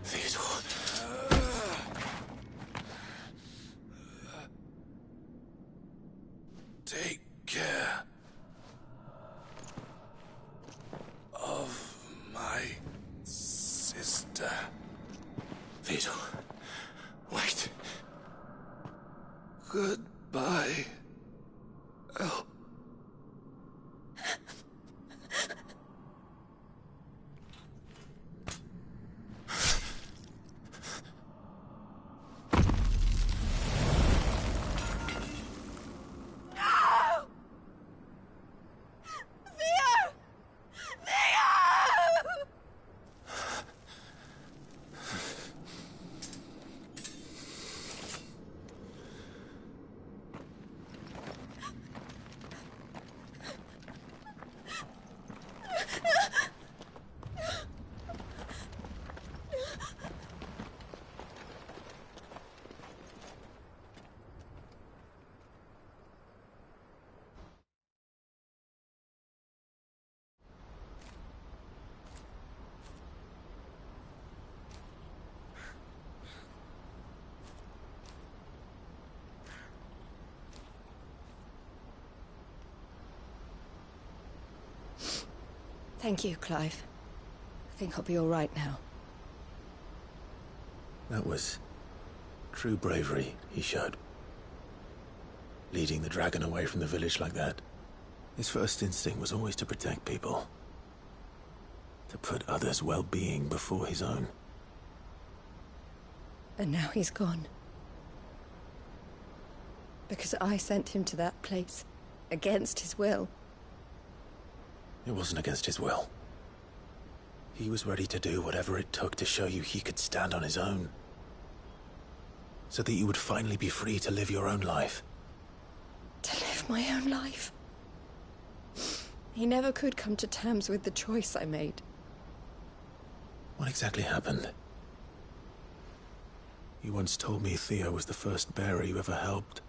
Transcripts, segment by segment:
Theodore. Take care of my sister. Theodore. Wait. Goodbye. El. Thank you, Clive. I think I'll be all right now. That was true bravery he showed. Leading the dragon away from the village like that. His first instinct was always to protect people. To put others' well-being before his own. And now he's gone. Because I sent him to that place, against his will. It wasn't against his will. He was ready to do whatever it took to show you he could stand on his own. So that you would finally be free to live your own life. To live my own life? He never could come to terms with the choice I made. What exactly happened? You once told me Theo was the first bearer you ever helped.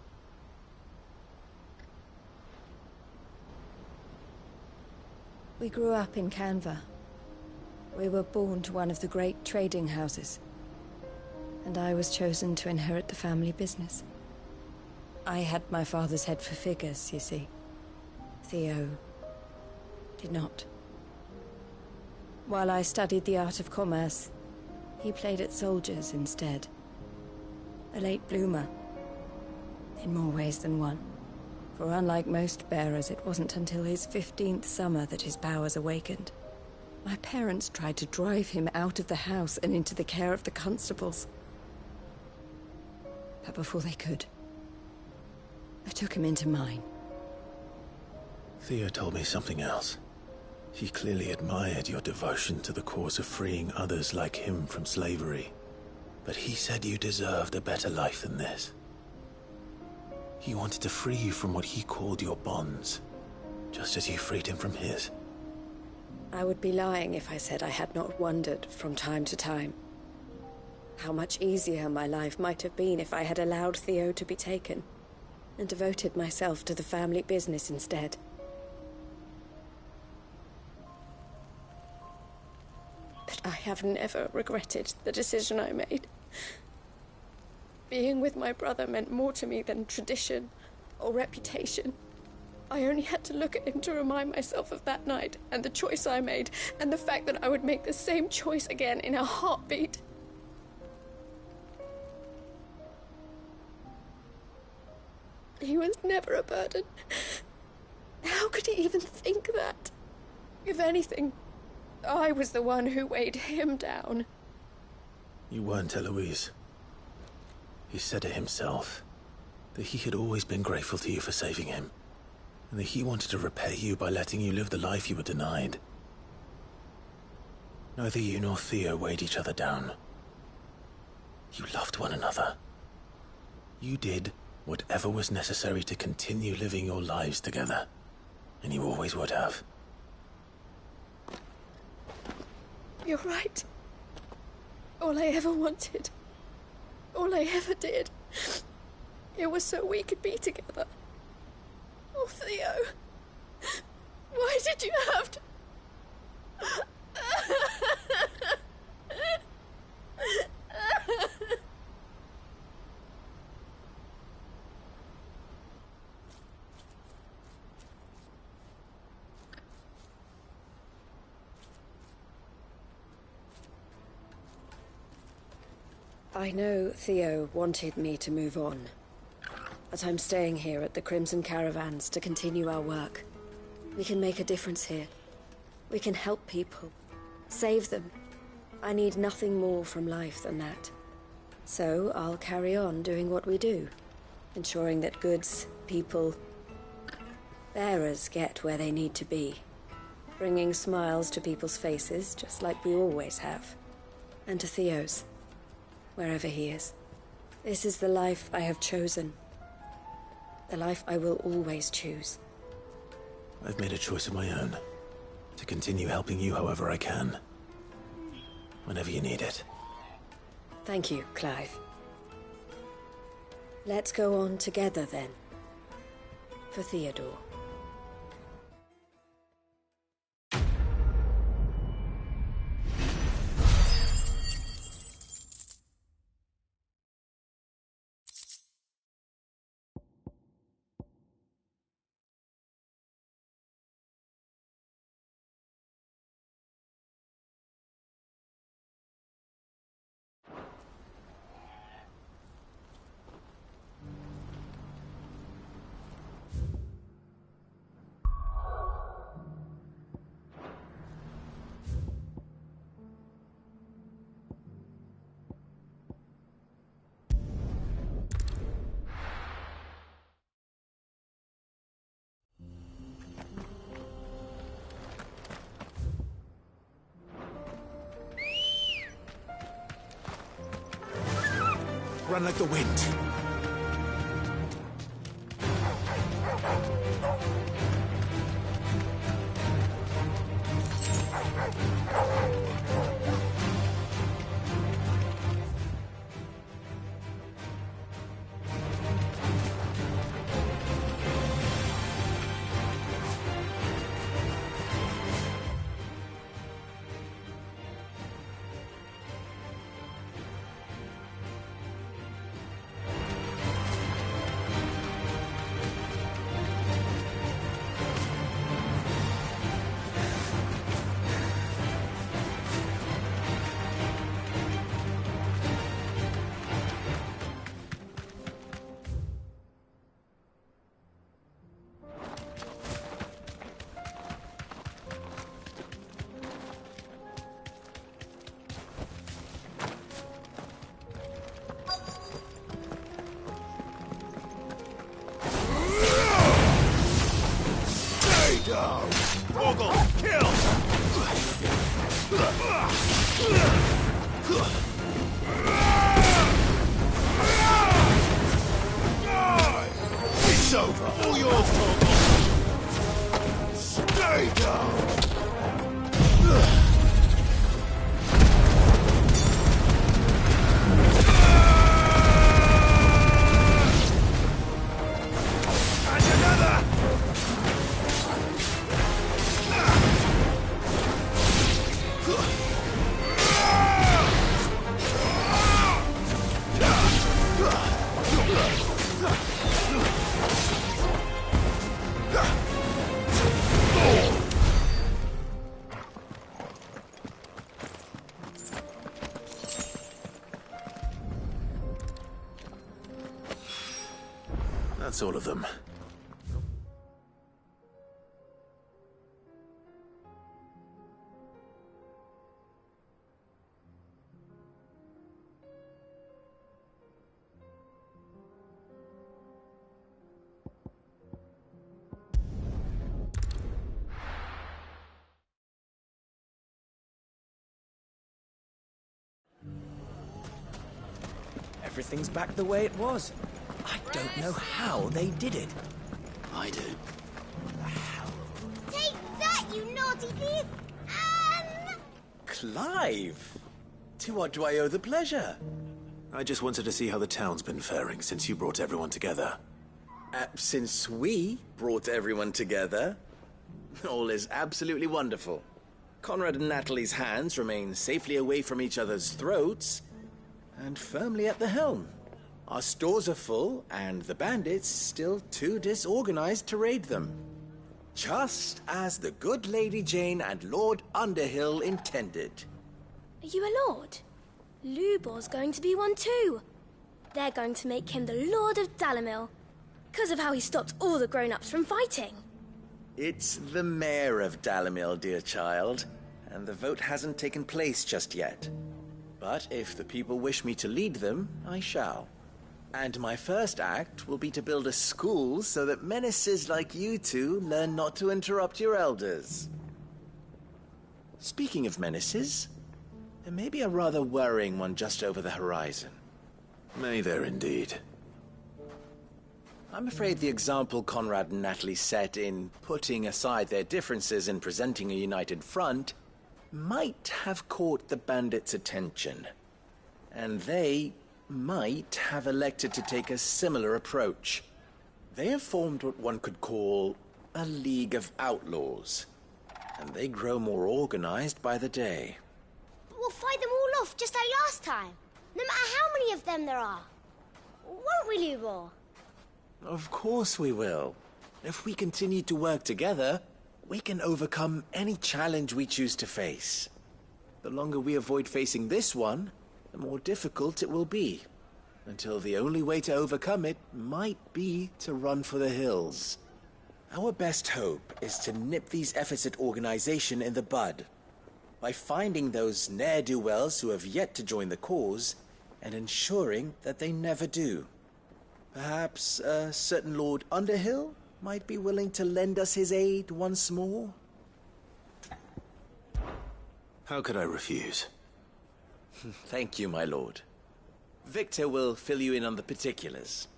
We grew up in Canva. We were born to one of the great trading houses. And I was chosen to inherit the family business. I had my father's head for figures, you see. Theo did not. While I studied the art of commerce, he played at soldiers instead. A late bloomer, in more ways than one. For unlike most bearers, it wasn't until his 15th summer that his powers awakened. My parents tried to drive him out of the house and into the care of the constables. But before they could, I took him into mine. Theo told me something else. He clearly admired your devotion to the cause of freeing others like him from slavery. But he said you deserved a better life than this. He wanted to free you from what he called your bonds, just as you freed him from his. I would be lying if I said I had not wondered from time to time how much easier my life might have been if I had allowed Theo to be taken and devoted myself to the family business instead. But I have never regretted the decision I made. Being with my brother meant more to me than tradition or reputation. I only had to look at him to remind myself of that night and the choice I made and the fact that I would make the same choice again in a heartbeat. He was never a burden. How could he even think that? If anything, I was the one who weighed him down. You weren't, Eloise. He said it himself, that he had always been grateful to you for saving him, and that he wanted to repay you by letting you live the life you were denied. Neither you nor Theo weighed each other down. You loved one another. You did whatever was necessary to continue living your lives together, and you always would have. You're right. All I ever wanted, all I ever did, it was so we could be together. Oh, Theo, why did you have to... I know Theo wanted me to move on, but I'm staying here at the Crimson Caravans to continue our work. We can make a difference here. We can help people, save them. I need nothing more from life than that. So I'll carry on doing what we do, ensuring that goods, people, bearers get where they need to be, bringing smiles to people's faces just like we always have, and to Theo's. Wherever he is. This is the life I have chosen. The life I will always choose. I've made a choice of my own. To continue helping you however I can. Whenever you need it. Thank you, Clive. Let's go on together then. For Theodore. Run like the wind. Ogre, kill! It's over. All yours, Ogre. Stay down. That's all of them. Everything's back the way it was. I don't know how they did it. I do. Take that, you naughty thief! Clive! To what do I owe the pleasure? I just wanted to see how the town's been faring since you brought everyone together. Since we brought everyone together, All is absolutely wonderful. Conrad and Natalie's hands remain safely away from each other's throats and firmly at the helm. Our stores are full, and the bandits still too disorganized to raid them. Just as the good Lady Jane and Lord Underhill intended. Are you a lord? Lubor's going to be one too. They're going to make him the Lord of Dalimil, because of how he stopped all the grown-ups from fighting. It's the mayor of Dalimil, dear child, and the vote hasn't taken place just yet. But if the people wish me to lead them, I shall. And my first act will be to build a school so that menaces like you two learn not to interrupt your elders. Speaking of menaces, there may be a rather worrying one just over the horizon. May there indeed. I'm afraid the example Conrad and Natalie set in putting aside their differences and presenting a united front might have caught the bandits' attention. And they might have elected to take a similar approach. They have formed what one could call a League of Outlaws, and they grow more organized by the day. But we'll fight them all off just like last time, no matter how many of them there are. Won't we, Lubor? Of course we will. If we continue to work together, we can overcome any challenge we choose to face. The longer we avoid facing this one, the more difficult it will be, until the only way to overcome it might be to run for the hills. Our best hope is to nip these efforts at organization in the bud, by finding those ne'er-do-wells who have yet to join the cause, and ensuring that they never do. Perhaps a certain Lord Underhill might be willing to lend us his aid once more? How could I refuse? Thank you, my lord. Victor will fill you in on the particulars.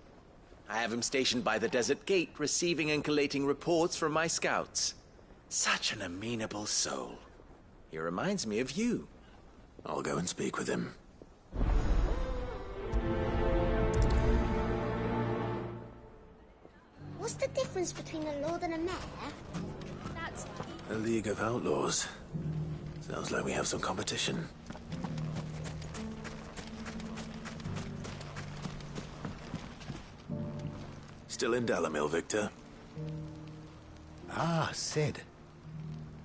I have him stationed by the Desert Gate, receiving and collating reports from my scouts. Such an amenable soul. He reminds me of you. I'll go and speak with him. What's the difference between a lord and a mayor? That's A League of Outlaws. Sounds like we have some competition. Still in Dalimil, Victor? Ah, Sid.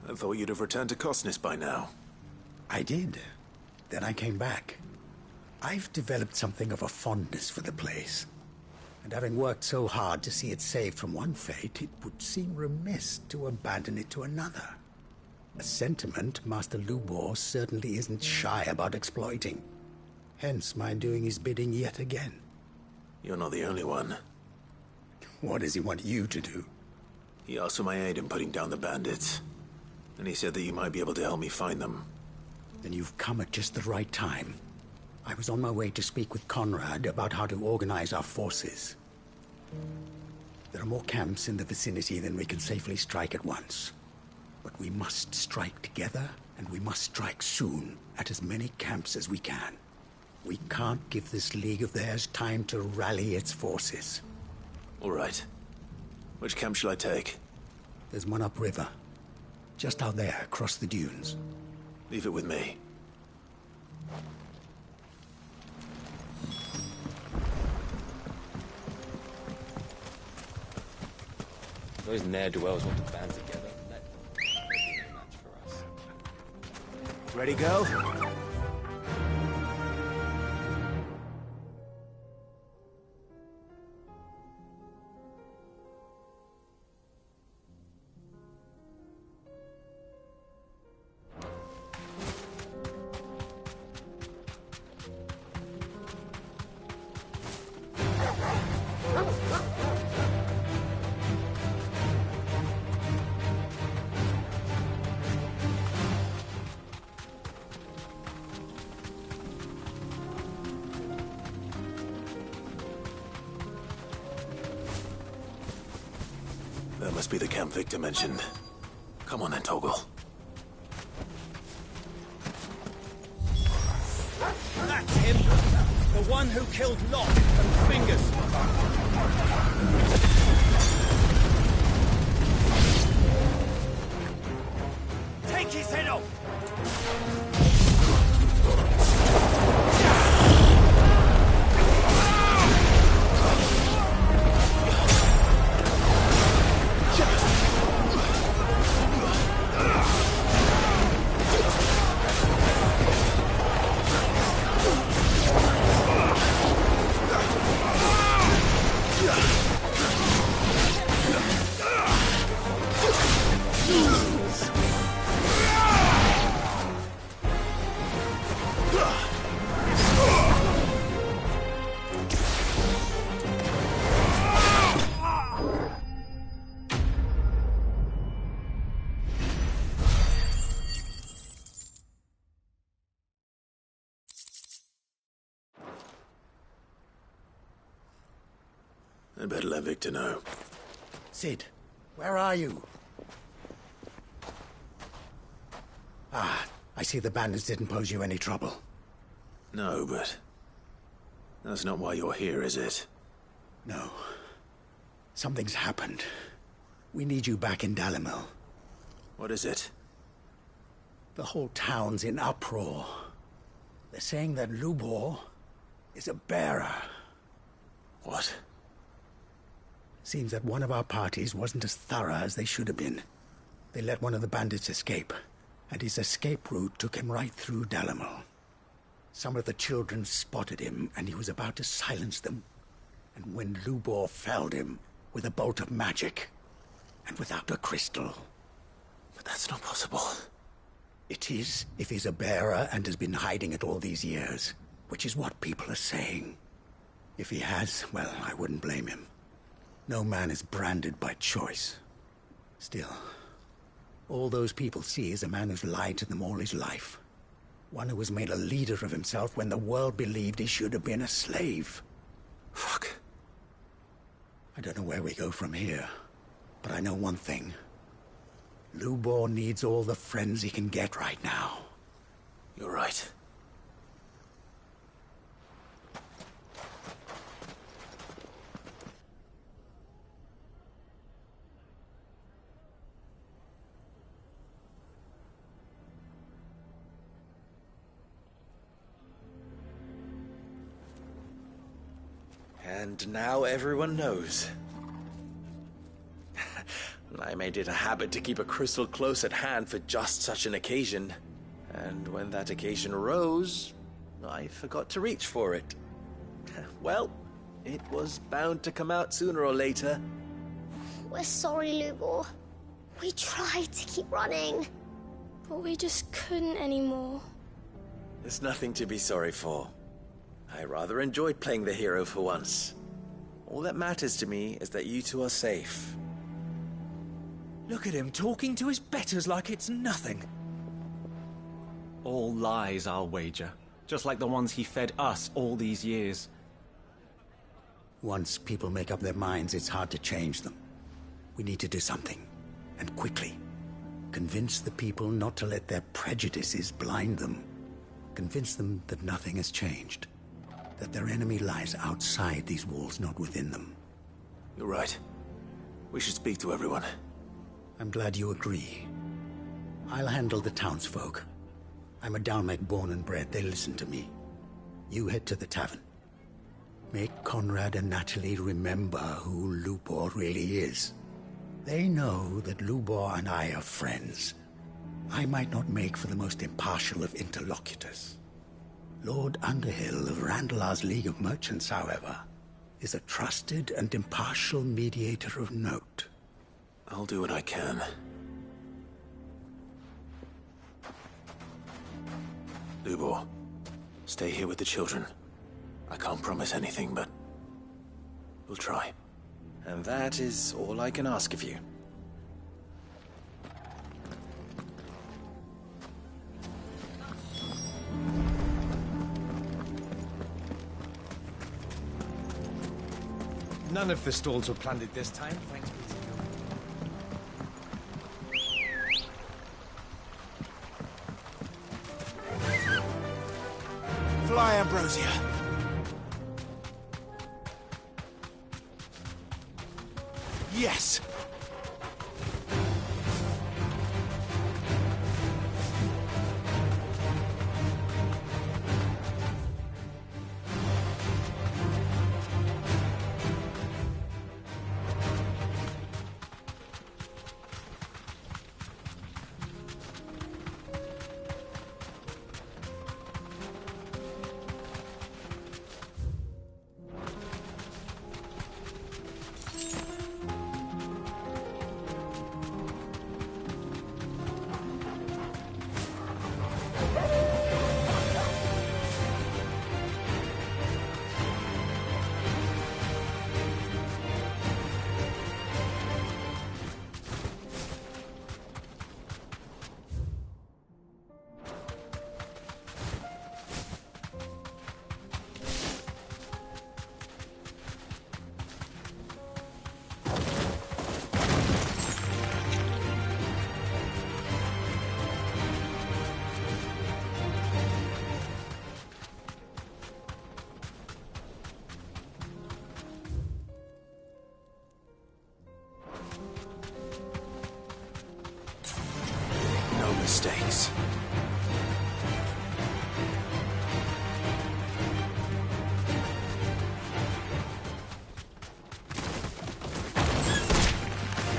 I thought you'd have returned to Cosnes by now. I did. Then I came back. I've developed something of a fondness for the place. And having worked so hard to see it saved from one fate, it would seem remiss to abandon it to another. A sentiment Master Lubor certainly isn't shy about exploiting. Hence my doing his bidding yet again. You're not the only one. What does he want you to do? He asked for my aid in putting down the bandits. And he said that you might be able to help me find them. Then you've come at just the right time. I was on my way to speak with Conrad about how to organize our forces. There are more camps in the vicinity than we can safely strike at once. But we must strike together, and we must strike soon at as many camps as we can. We can't give this league of theirs time to rally its forces. All right. Which camp shall I take? There's one upriver. Just out there, across the dunes. Leave it with me. Those ne'er-do-wells want to band together. That'd be a match for us. Ready, go? That must be the camp Victor mentioned. Come on then, Toggle. That's him! The one who killed Locke and Fingers! yourself! I'd better let Victor know. Cid, where are you? Ah, I see the bandits didn't pose you any trouble. No, but... that's not why you're here, is it? No. Something's happened. We need you back in Dalimil. What is it? The whole town's in uproar. They're saying that Lubor is a bearer. What? Seems that one of our parties wasn't as thorough as they should have been. They let one of the bandits escape, and his escape route took him right through Dalimil. Some of the children spotted him, and he was about to silence them. And when Lubor felled him with a bolt of magic, and without a crystal. But that's not possible. It is, if he's a bearer and has been hiding it all these years, which is what people are saying. If he has, well, I wouldn't blame him. No man is branded by choice. Still, all those people see is a man who's lied to them all his life. One who was made a leader of himself when the world believed he should have been a slave. Fuck. I don't know where we go from here, but I know one thing. Lubor needs all the friends he can get right now. You're right. And now everyone knows. I made it a habit to keep a crystal close at hand for just such an occasion. And when that occasion arose, I forgot to reach for it. Well, it was bound to come out sooner or later. We're sorry, Lubor. We tried to keep running. But we just couldn't anymore. There's nothing to be sorry for. I rather enjoyed playing the hero for once. All that matters to me is that you two are safe. Look at him talking to his betters like it's nothing. All lies, I'll wager. Just like the ones he fed us all these years. Once people make up their minds, it's hard to change them. We need to do something, and quickly. Convince the people not to let their prejudices blind them. Convince them that nothing has changed. That their enemy lies outside these walls, not within them. You're right. We should speak to everyone. I'm glad you agree. I'll handle the townsfolk. I'm a Dalmec born and bred. They listen to me. You head to the tavern. Make Conrad and Natalie remember who Lubor really is. They know that Lubor and I are friends. I might not make for the most impartial of interlocutors. Lord Underhill of Randalar's League of Merchants, however, is a trusted and impartial mediator of note. I'll do what I can. Lubor, stay here with the children. I can't promise anything, but we'll try. And that is all I can ask of you. None of the stalls were planted this time, thanks be to you. Fly, Ambrosia. Yes! mistakes.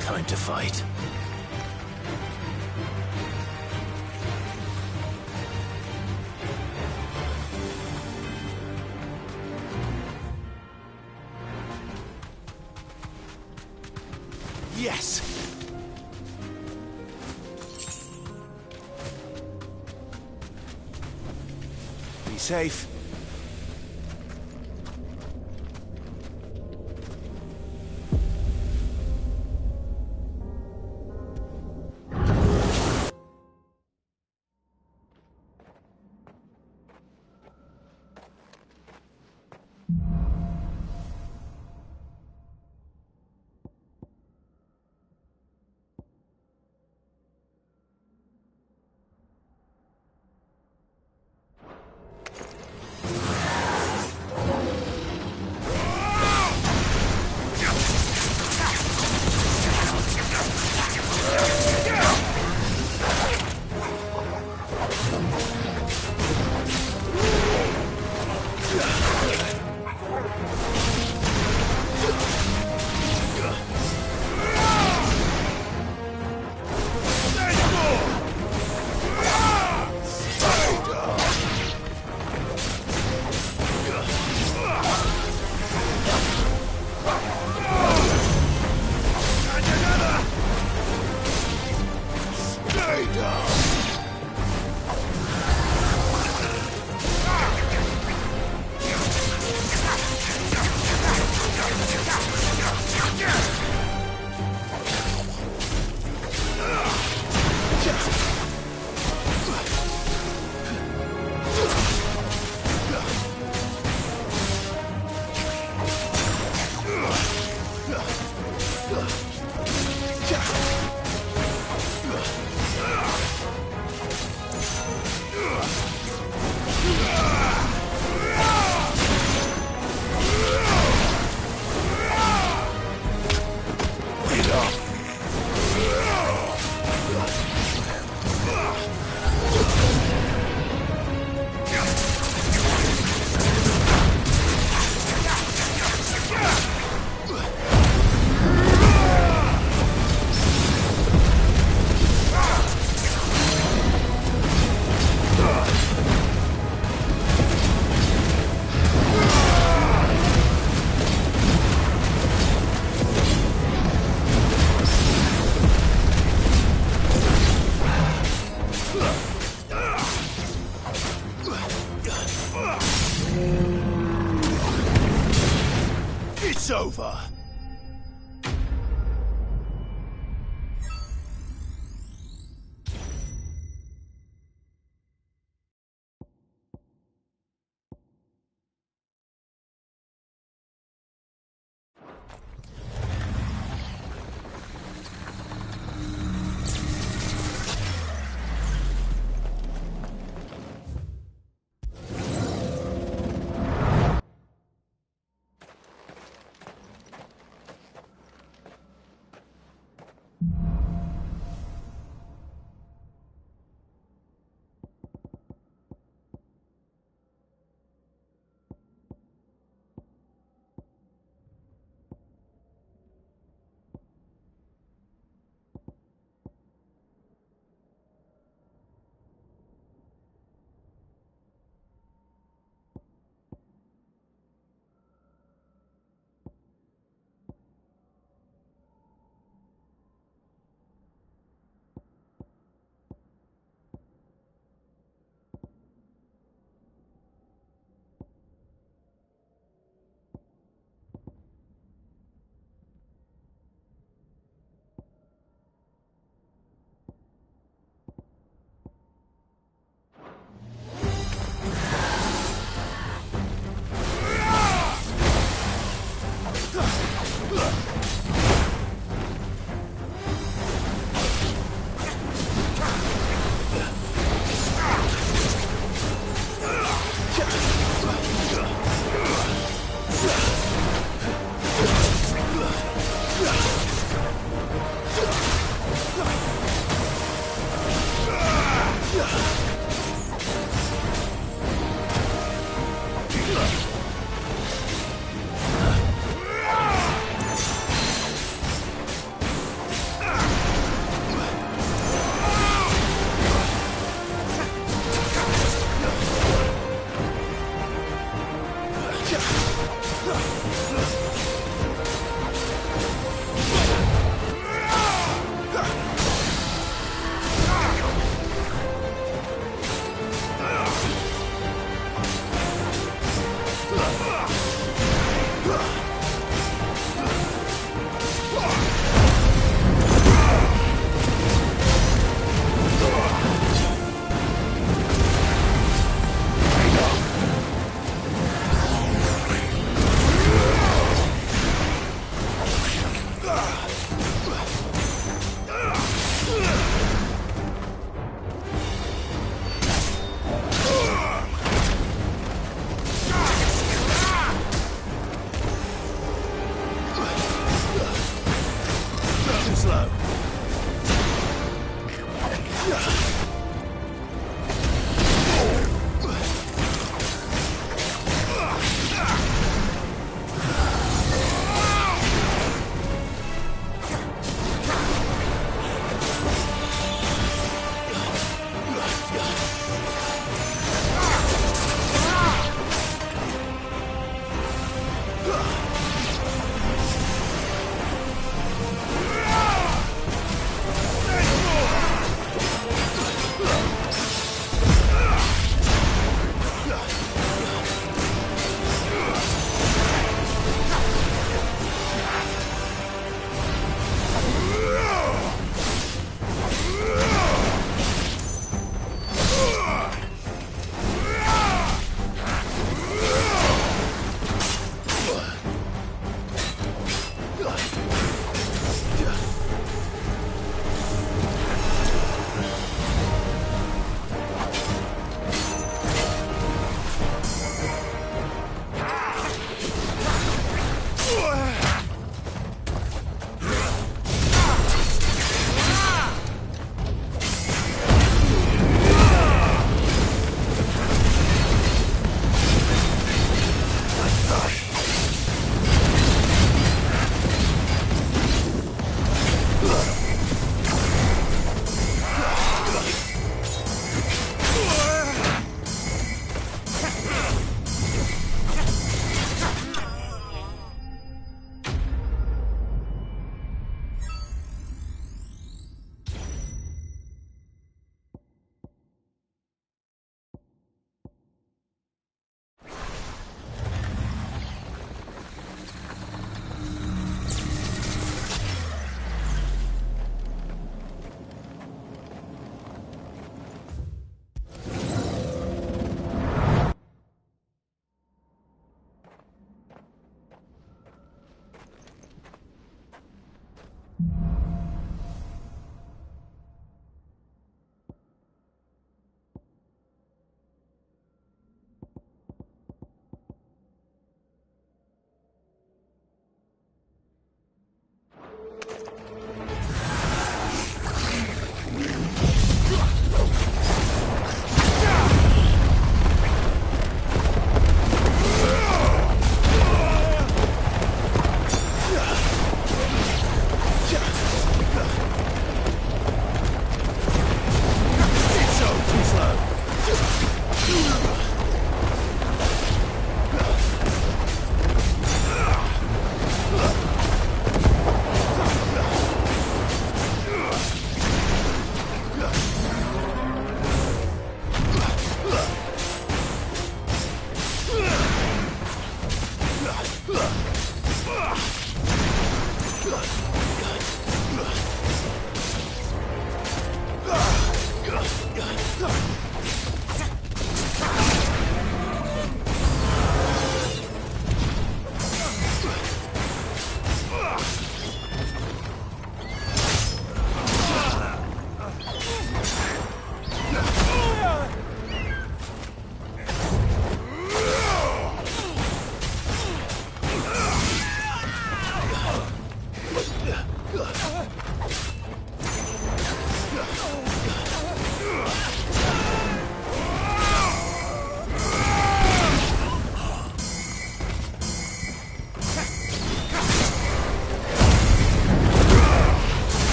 Time to fight. Yes! Be safe.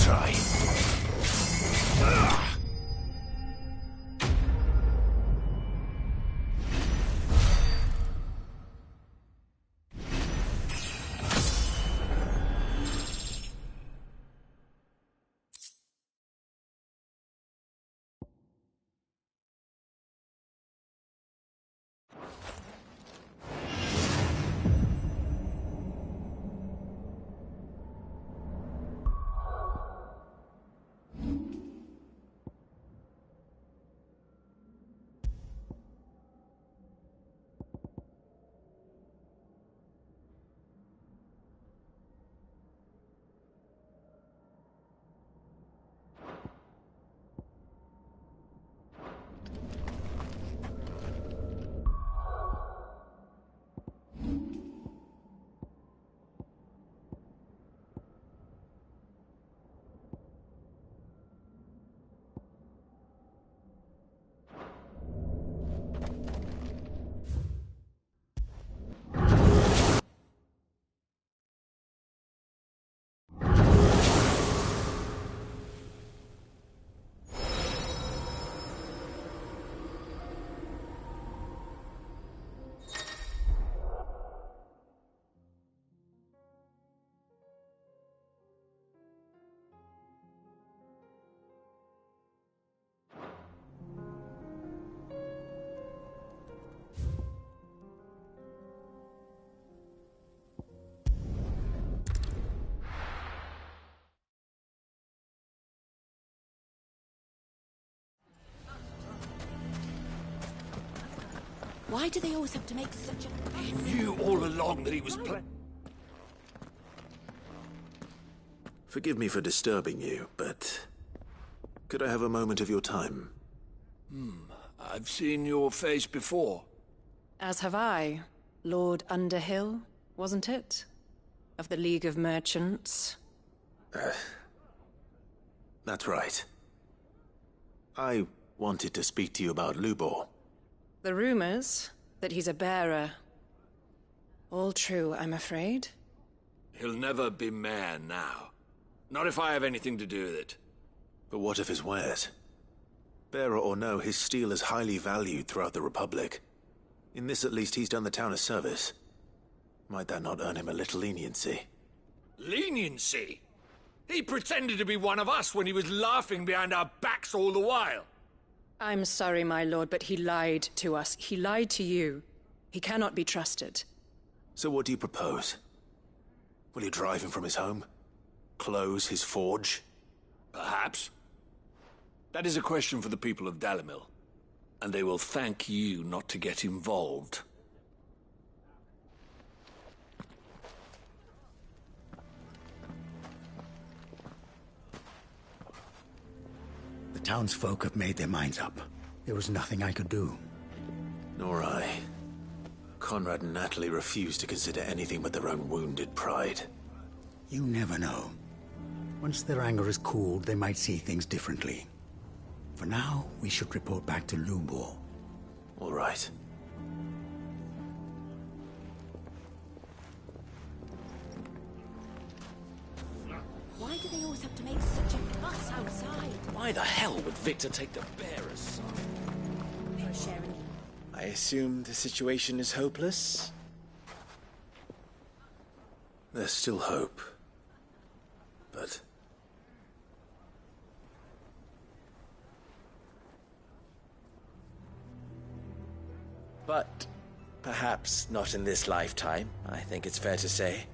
try. Why do they always have to make such a... He knew all along that he was Forgive me for disturbing you, but could I have a moment of your time? I've seen your face before. As have I. Lord Underhill, wasn't it? Of the League of Merchants. That's right. I wanted to speak to you about Lubor. The rumors that he's a bearer. All true, I'm afraid. He'll never be mayor now. Not if I have anything to do with it. But what of his wares? Bearer or no, his steel is highly valued throughout the Republic. In this at least he's done the town a service. Might that not earn him a little leniency? Leniency? He pretended to be one of us when he was laughing behind our backs all the while. I'm sorry, my lord, but he lied to us. He lied to you. He cannot be trusted. So what do you propose? Will you drive him from his home? Close his forge? Perhaps. That is a question for the people of Dalimil. And they will thank you not to get involved. The townsfolk have made their minds up. There was nothing I could do. Nor I. Conrad and Natalie refused to consider anything but their own wounded pride. You never know. Once their anger is cooled, they might see things differently. For now, we should report back to Lubor. All right. Why do they always have to make such a fuss outside? Why the hell would Victor take the bearer's side? For sharing. I assume the situation is hopeless? There's still hope. But... But perhaps not in this lifetime, I think it's fair to say.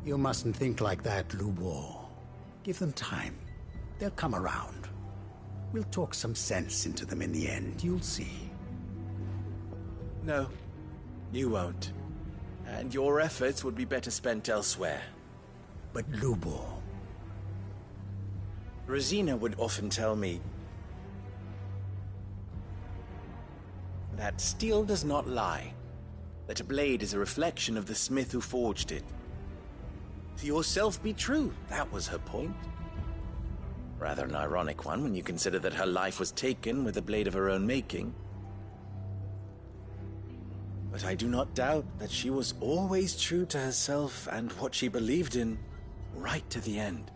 You mustn't think like that, Lubor. Give them time. They'll come around. We'll talk some sense into them in the end, you'll see. No, you won't. And your efforts would be better spent elsewhere. But Lubor... Rosina would often tell me that steel does not lie, that a blade is a reflection of the smith who forged it. To yourself be true, that was her point. Rather an ironic one when you consider that her life was taken with a blade of her own making. But I do not doubt that she was always true to herself and what she believed in. right to the end.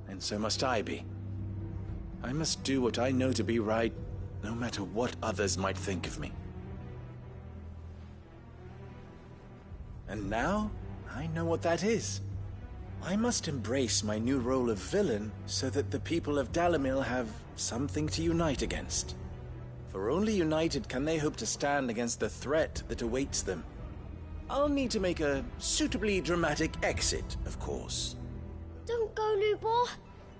And so must I be. I must do what I know to be right, no matter what others might think of me. And now, I know what that is. I must embrace my new role of villain so that the people of Dalimil have something to unite against. For only united can they hope to stand against the threat that awaits them. I'll need to make a suitably dramatic exit, of course. Don't go, Lubor.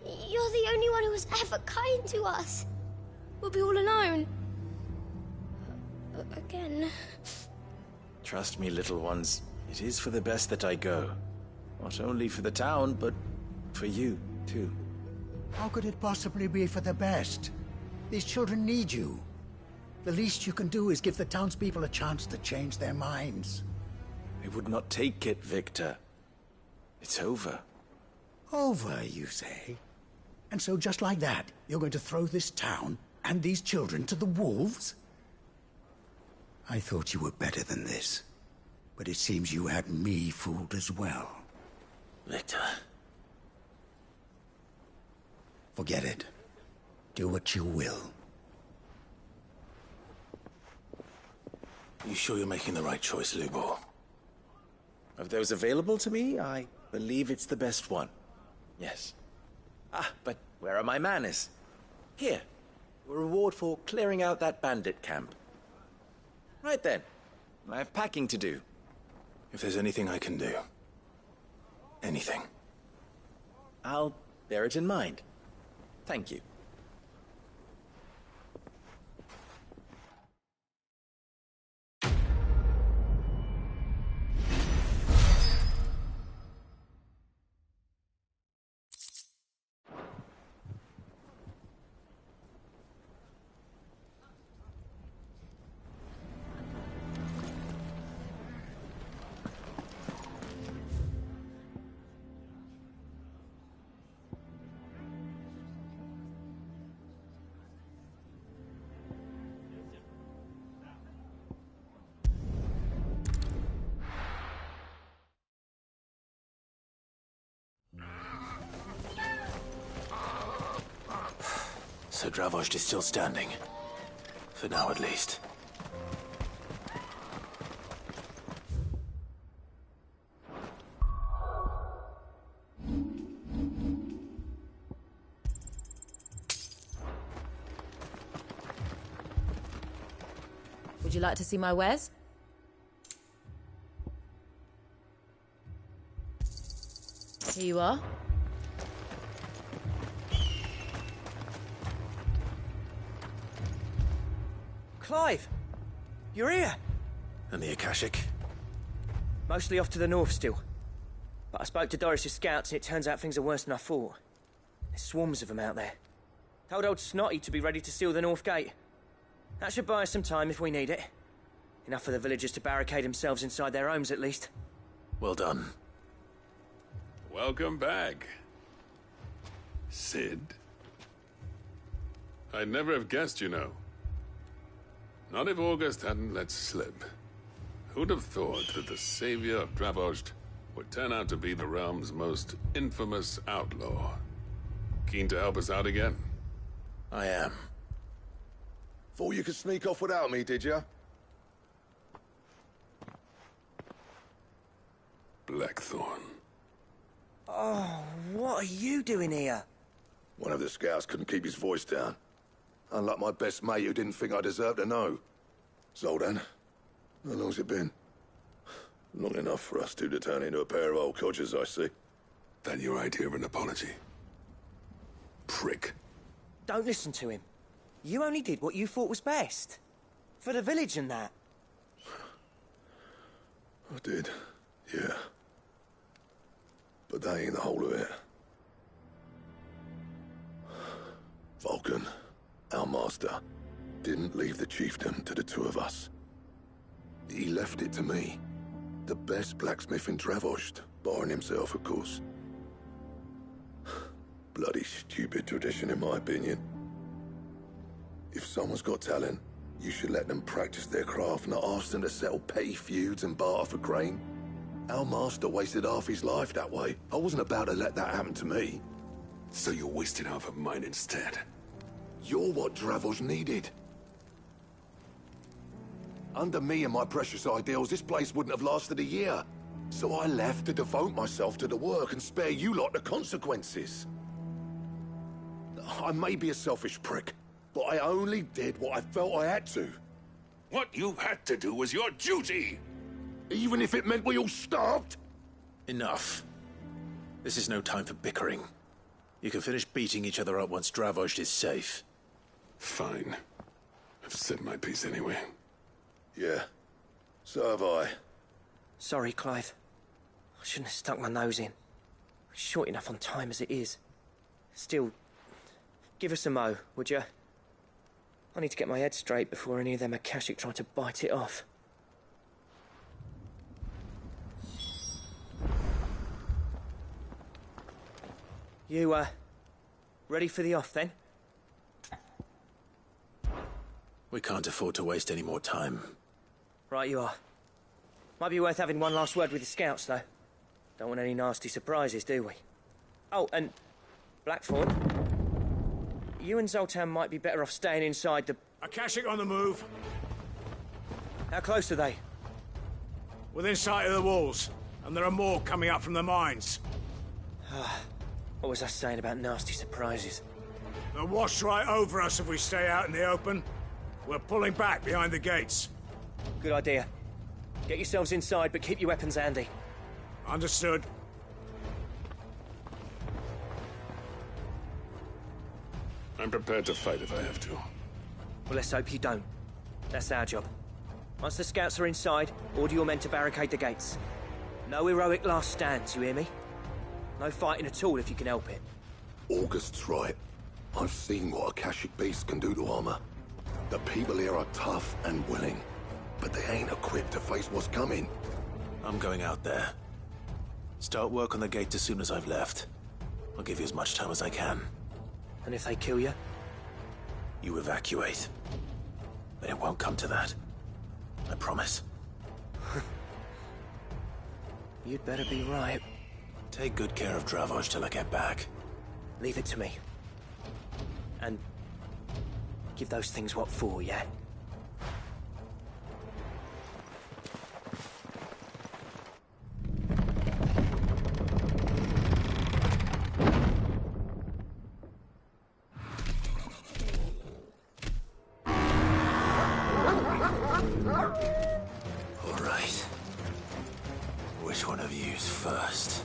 You're the only one who was ever kind to us. We'll be all alone. Again. Trust me, little ones. It is for the best that I go. Not only for the town, but for you, too. How could it possibly be for the best? These children need you. The least you can do is give the townspeople a chance to change their minds. They would not take it, Victor. It's over. Over, you say? And so just like that, you're going to throw this town and these children to the wolves? I thought you were better than this. But it seems you had me fooled as well. Victor. Forget it. Do what you will. You sure you're making the right choice, Lubor? Of those available to me, I believe it's the best one. Yes. But where are my manners? Here. A reward for clearing out that bandit camp. Right then. I have packing to do. If there's anything I can do. Anything. I'll bear it in mind. Thank you. So Dravost is still standing. For now, at least. Would you like to see my wares? Here you are. Clive! You're here! And the Akashic? Mostly off to the north still. But I spoke to Doris's scouts and it turns out things are worse than I thought. There's swarms of them out there. Told old Snotty to be ready to seal the north gate. That should buy us some time if we need it. Enough for the villagers to barricade themselves inside their homes at least. Well done. Welcome back, Cid. I'd never have guessed, you know. Not if August hadn't let slip. Who'd have thought that the savior of Dravost would turn out to be the realm's most infamous outlaw? Keen to help us out again? I am. Thought you could sneak off without me, did you? Blackthorn. Oh, what are you doing here? One of the scouts couldn't keep his voice down. Unlike my best mate who didn't think I deserved to know. Zoldan, how long's it been? Long enough for us two to turn into a pair of old codgers, I see. That your idea of an apology? Prick. Don't listen to him. You only did what you thought was best. For the village and that. I did, yeah. But that ain't the whole of it. Vulcan, our master, didn't leave the chiefdom to the two of us. He left it to me. The best blacksmith in Dravost, barring himself, of course. Bloody stupid tradition, in my opinion. If someone's got talent, you should let them practice their craft, not ask them to settle petty feuds and barter for grain. Our master wasted half his life that way. I wasn't about to let that happen to me. So you wasted half of mine instead. You're what Dravos needed. Under me and my precious ideals, this place wouldn't have lasted a year. So I left to devote myself to the work and spare you lot the consequences. I may be a selfish prick, but I only did what I felt I had to. What you had to do was your duty! Even if it meant we all starved? Enough. This is no time for bickering. You can finish beating each other up once Dravos is safe. Fine. I've said my piece anyway. Yeah. So have I. Sorry, Clive. I shouldn't have stuck my nose in. We're short enough on time as it is. Still, give us a mo, would you? I need to get my head straight before any of them Akashic try to bite it off. You, ready for the off, then? We can't afford to waste any more time. Right you are. Might be worth having one last word with the scouts, though. Don't want any nasty surprises, do we? Oh, and Blackthorn, you and Zoltan might be better off staying inside the... Akashic on the move. How close are they? Within sight of the walls, and there are more coming up from the mines. What was I saying about nasty surprises? They'll wash right over us if we stay out in the open. We're pulling back behind the gates. Good idea. Get yourselves inside, but keep your weapons handy. Understood. I'm prepared to fight if I have to. Well, let's hope you don't. That's our job. Once the scouts are inside, order your men to barricade the gates. No heroic last stands, you hear me? No fighting at all if you can help it. August's right. I've seen what Akashic beasts can do to armor. The people here are tough and willing, but they ain't equipped to face what's coming. I'm going out there. Start work on the gate as soon as I've left. I'll give you as much time as I can. And if they kill you? You evacuate. But it won't come to that. I promise. You'd better be right. Take good care of Dravos till I get back. Leave it to me. And give those things what for, yeah? All right. Which one of you's first?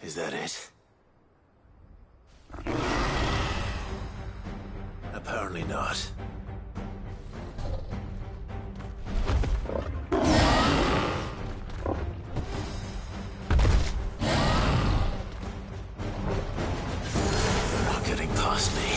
Is that it? Apparently not. They're not getting past me.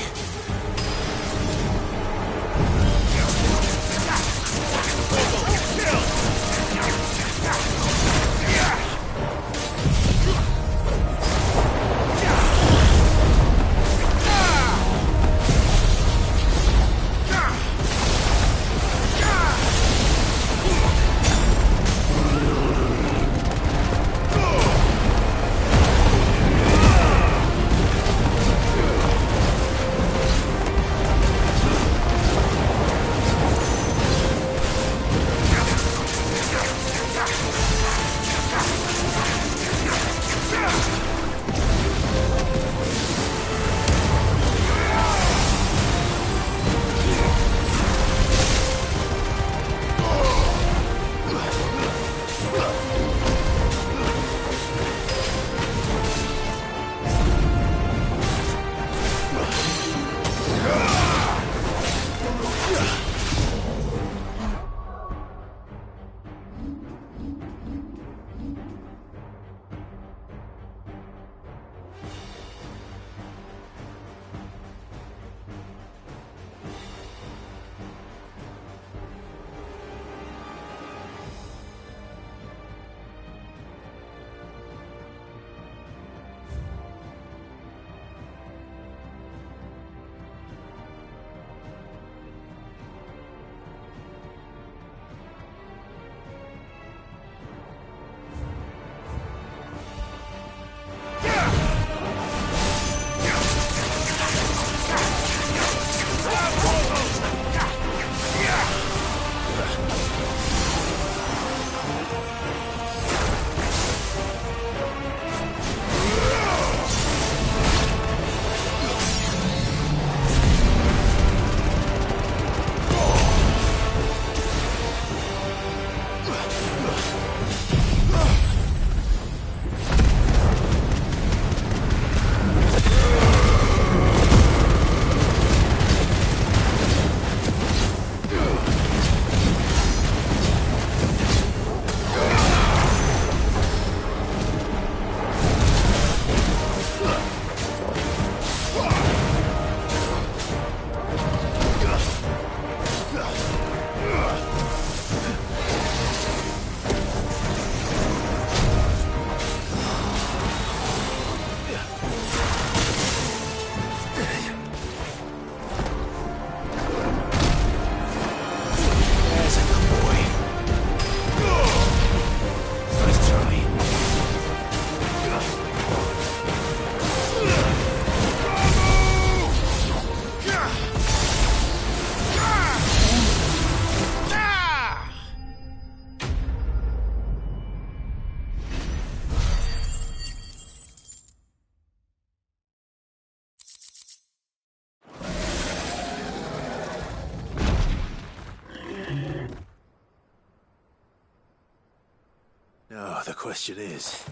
Now, the question is,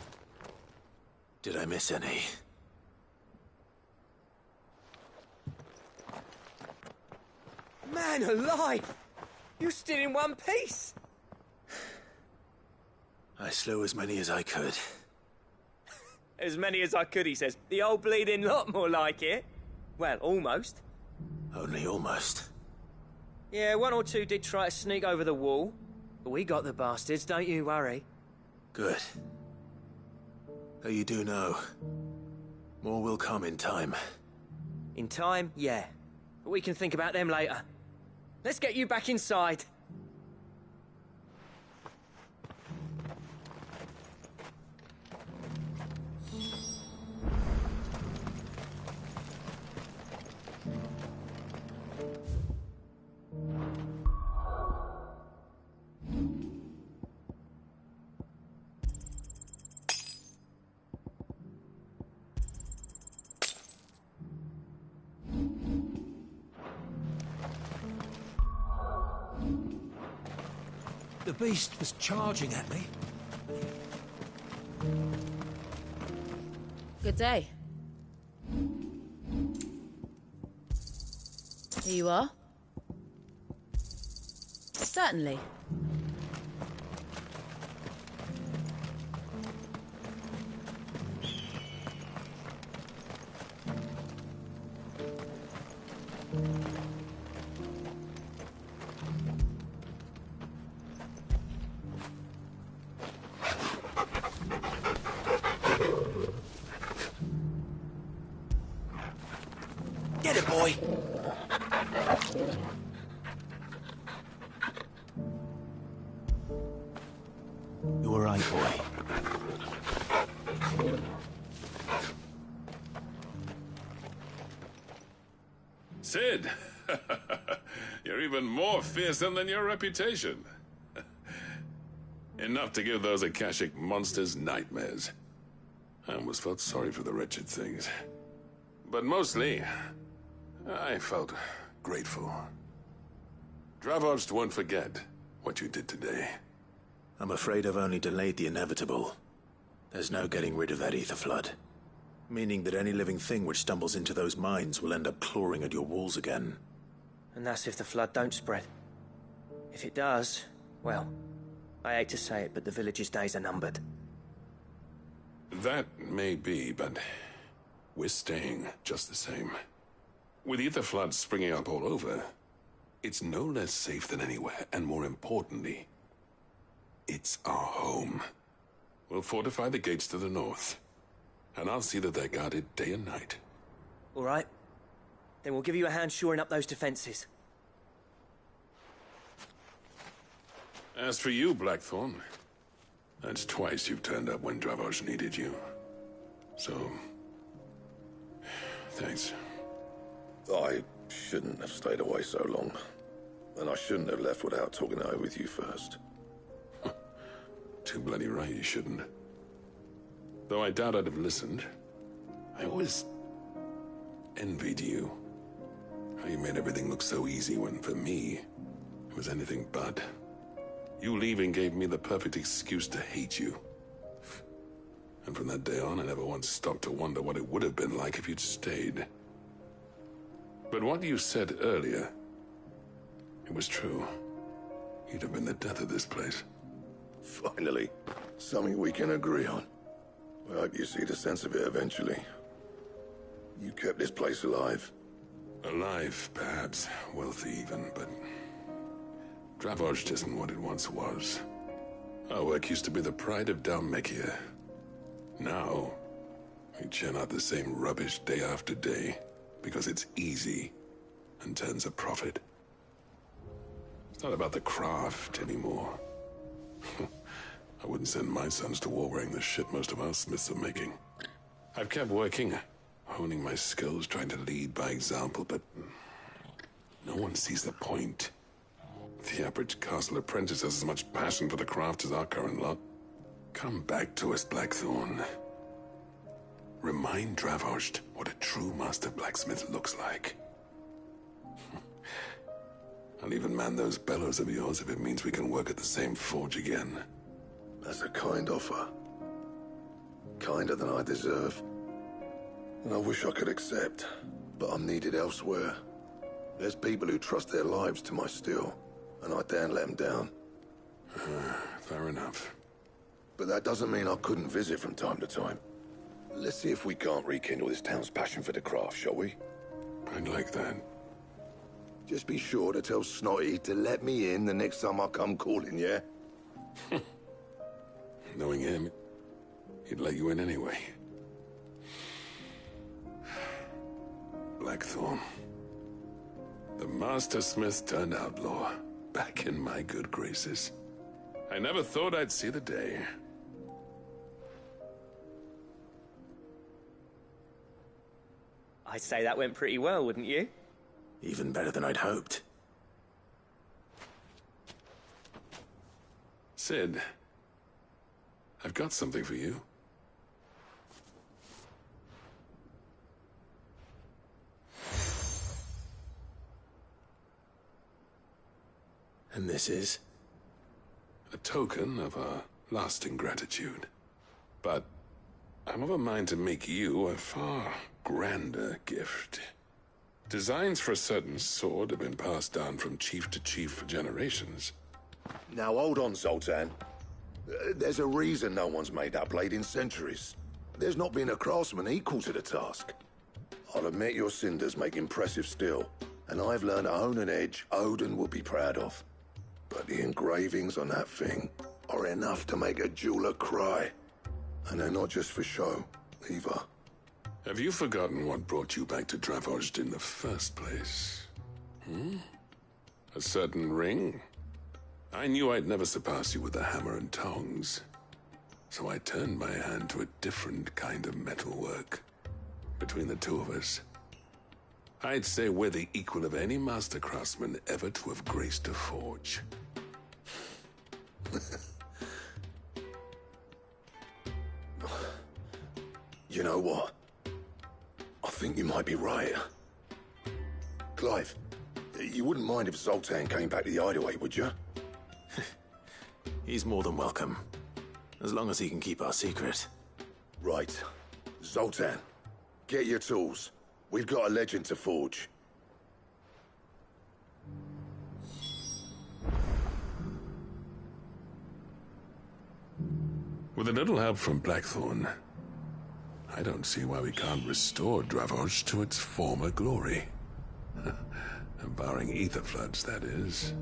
did I miss any? Man alive! You still in one piece! I slew as many as I could. As many as I could, he says. The old bleeding lot, more like it. Well, almost. Only almost. Yeah, one or two did try to sneak over the wall. But we got the bastards, don't you worry. Good. Though you do know, more will come in time. In time, yeah. But we can think about them later. Let's get you back inside. The beast was charging at me. Good day. Here you are. Certainly. Get it, boy! You all right, boy? Cid! You're even more fearsome than your reputation. Enough to give those Akashic monsters nightmares. I almost felt sorry for the wretched things. But mostly, I felt grateful. Dravost won't forget what you did today. I'm afraid I've only delayed the inevitable. There's no getting rid of that ether flood. Meaning that any living thing which stumbles into those mines will end up clawing at your walls again. And that's if the flood don't spread. If it does, well, I hate to say it, but the village's days are numbered. That may be, but we're staying just the same. With ether floods springing up all over, it's no less safe than anywhere, and more importantly, it's our home. We'll fortify the gates to the north, and I'll see that they're guarded day and night. All right. Then we'll give you a hand shoring up those defenses. As for you, Blackthorn, that's twice you've turned up when Dravosh needed you. So, thanks. I shouldn't have stayed away so long. And I shouldn't have left without talking it over with you first. Too bloody right you shouldn't. Though I doubt I'd have listened. I always envied you. How you made everything look so easy when, for me, it was anything but. You leaving gave me the perfect excuse to hate you. And from that day on, I never once stopped to wonder what it would have been like if you'd stayed. But what you said earlier, it was true. You'd have been the death of this place. Finally, something we can agree on. I hope you see the sense of it eventually. You kept this place alive. Alive, perhaps. Wealthy even, but Dravosh isn't what it once was. Our work used to be the pride of Dhalmekia. Now, we churn out the same rubbish day after day because it's easy and turns a profit. It's not about the craft anymore. I wouldn't send my sons to war wearing the shit most of our smiths are making. I've kept working, honing my skills, trying to lead by example, but no one sees the point. The average castle apprentice has as much passion for the craft as our current lot. Come back to us, Blackthorn. Remind Dravosh what a true master blacksmith looks like. I'll even man those bellows of yours if it means we can work at the same forge again. That's a kind offer. Kinder than I deserve. And I wish I could accept, but I'm needed elsewhere. There's people who trust their lives to my steel, and I daren't let them down. Fair enough. But that doesn't mean I couldn't visit from time to time. Let's see if we can't rekindle this town's passion for the craft, shall we? I'd like that. Just be sure to tell Snotty to let me in the next time I come calling, yeah? Knowing him, he'd let you in anyway. Blackthorn. The Master Smith turned outlaw, back in my good graces. I never thought I'd see the day. I'd say that went pretty well, wouldn't you? Even better than I'd hoped. Cid, I've got something for you. And this is? A token of our lasting gratitude. But I'm of a mind to make you a far grander gift. Designs for a certain sword have been passed down from chief to chief for generations. Now hold on, Zoltan. There's a reason no one's made that blade in centuries. There's not been a craftsman equal to the task. I'll admit your cinders make impressive steel, and I've learned to hone an edge Odin will be proud of. But the engravings on that thing are enough to make a jeweler cry. And they're not just for show, either. Have you forgotten what brought you back to Dravozd in the first place? A certain ring? I knew I'd never surpass you with a hammer and tongs. So I turned my hand to a different kind of metalwork. Between the two of us, I'd say we're the equal of any master craftsman ever to have graced a forge. You know what? I think you might be right. Clive, you wouldn't mind if Zoltan came back to the Hideaway, would you? He's more than welcome. As long as he can keep our secret. Right. Zoltan, get your tools. We've got a legend to forge. With a little help from Blackthorn, I don't see why we can't restore Dravozd to its former glory. Barring ether floods, that is.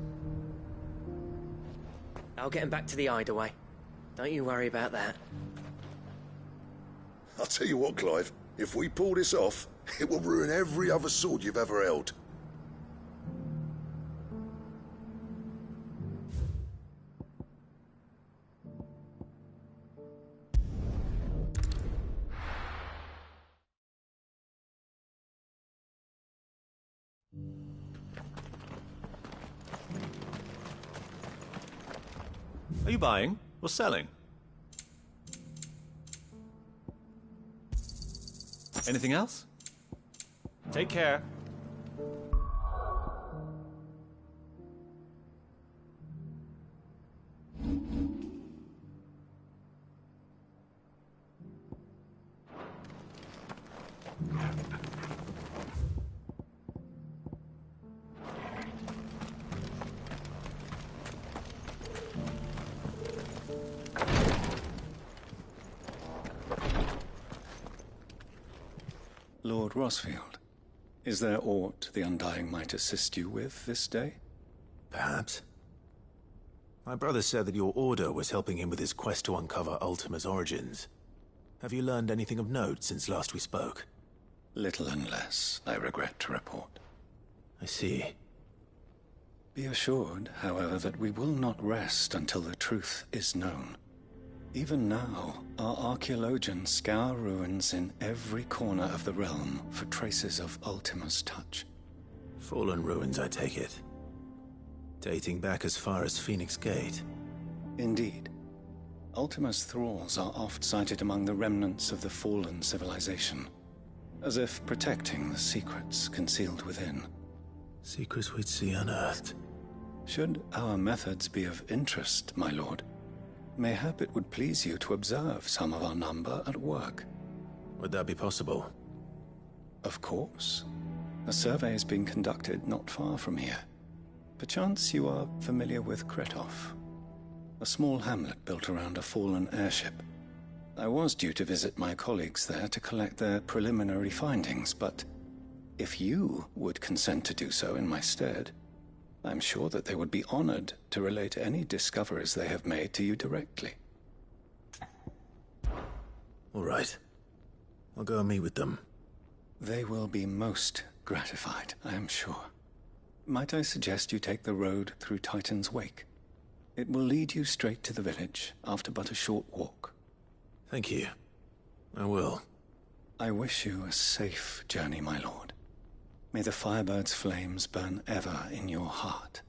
I'll get him back to the Hideaway. Don't you worry about that. I'll tell you what, Clive. If we pull this off, it will ruin every other sword you've ever held. Are you buying or selling? Anything else? Take care. Lord Rosfield, is there aught the Undying might assist you with this day? Perhaps. My brother said that your order was helping him with his quest to uncover Ultima's origins. Have you learned anything of note since last we spoke? Little unless, I regret to report. I see. Be assured, however, that we will not rest until the truth is known. Even now, our archaeologians scour ruins in every corner of the realm for traces of Ultima's touch. Fallen ruins, I take it. Dating back as far as Phoenix Gate. Indeed. Ultima's thralls are oft sighted among the remnants of the fallen civilization, as if protecting the secrets concealed within. Secrets we'd see unearthed. Should our methods be of interest, my lord, mayhap it would please you to observe some of our number at work. Would that be possible? Of course. A survey is being conducted not far from here. Perchance you are familiar with Kretov, a small hamlet built around a fallen airship. I was due to visit my colleagues there to collect their preliminary findings, but if you would consent to do so in my stead, I'm sure that they would be honored to relate any discoveries they have made to you directly. All right. I'll go and meet with them. They will be most gratified, I am sure. Might I suggest you take the road through Titan's Wake? It will lead you straight to the village after but a short walk. Thank you. I will. I wish you a safe journey, my lord. May the Firebird's flames burn ever in your heart.